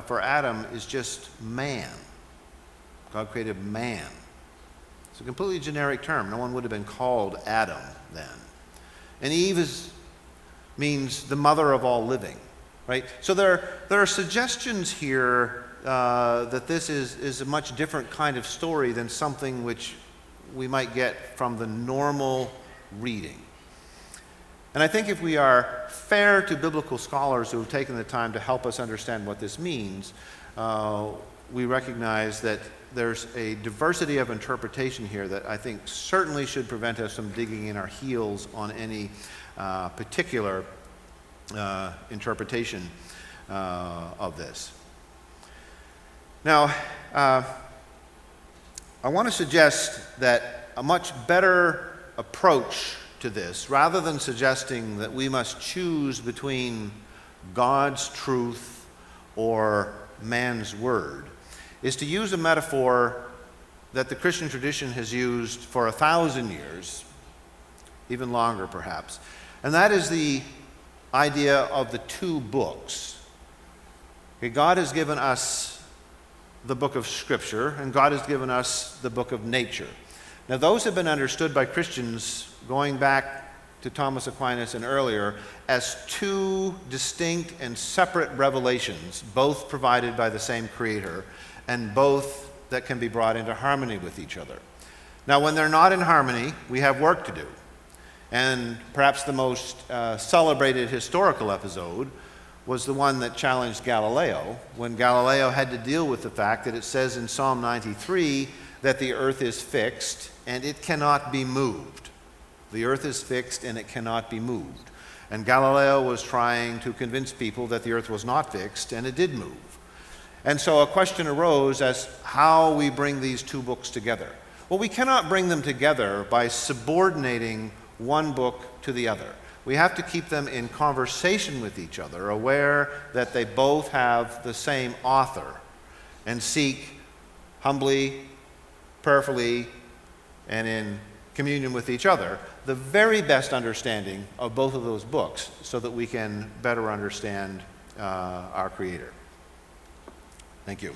for Adam is just man. God created man. It's a completely generic term. No one would have been called Adam then. And Eve means the mother of all living, right? So there are suggestions here that this is a much different kind of story than something which we might get from the normal reading. And I think if we are fair to biblical scholars who have taken the time to help us understand what this means, we recognize that there's a diversity of interpretation here that I think certainly should prevent us from digging in our heels on any particular interpretation of this. Now, I want to suggest that a much better approach to this, rather than suggesting that we must choose between God's truth or man's word, is to use a metaphor that the Christian tradition has used for 1,000 years, even longer perhaps, and that is the idea of the two books. Okay, God has given us the book of Scripture, and God has given us the book of nature. Now, those have been understood by Christians going back to Thomas Aquinas and earlier as two distinct and separate revelations, both provided by the same Creator, and both that can be brought into harmony with each other. Now, when they're not in harmony, we have work to do. And perhaps the most celebrated historical episode was the one that challenged Galileo, when Galileo had to deal with the fact that it says in Psalm 93 that the earth is fixed and it cannot be moved. The earth is fixed and it cannot be moved. And Galileo was trying to convince people that the earth was not fixed and it did move. And so a question arose as how we bring these two books together. Well, we cannot bring them together by subordinating one book to the other. We have to keep them in conversation with each other, aware that they both have the same author, and seek humbly, prayerfully, and in communion with each other the very best understanding of both of those books so that we can better understand our Creator. Thank you.